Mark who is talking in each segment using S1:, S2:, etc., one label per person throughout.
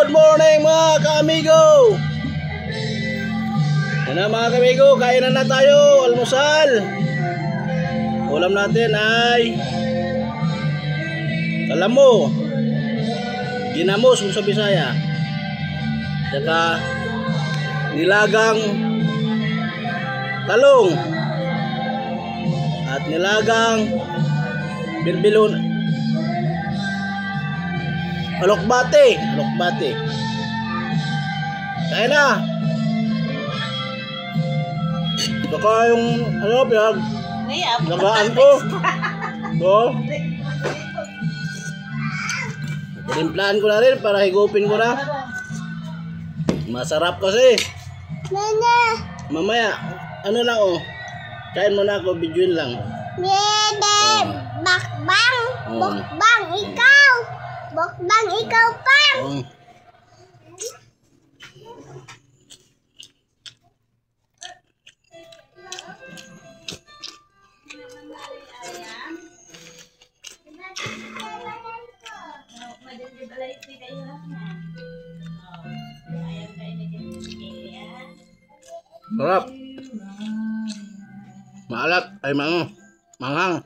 S1: Good morning mga ka-amigo. Yan na mga ka-amigo, kain na tayo, almusal. Ulam natin ay kalamo, ginamos kung sa Bisaya, saka nilagang talong at nilagang bilbilon. Alokbate. Kaya na. Saka yung lagaan ko. So, timplahan ko na rin para higupin ko na. Masarap kasi. Mamaya, ano lang kain mo na ako, videoin lang.
S2: Bukbang ikaw. Bukbang ikaw pa.
S1: Sarap. Maalat ay manghang.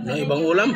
S1: Ng ibang ulam.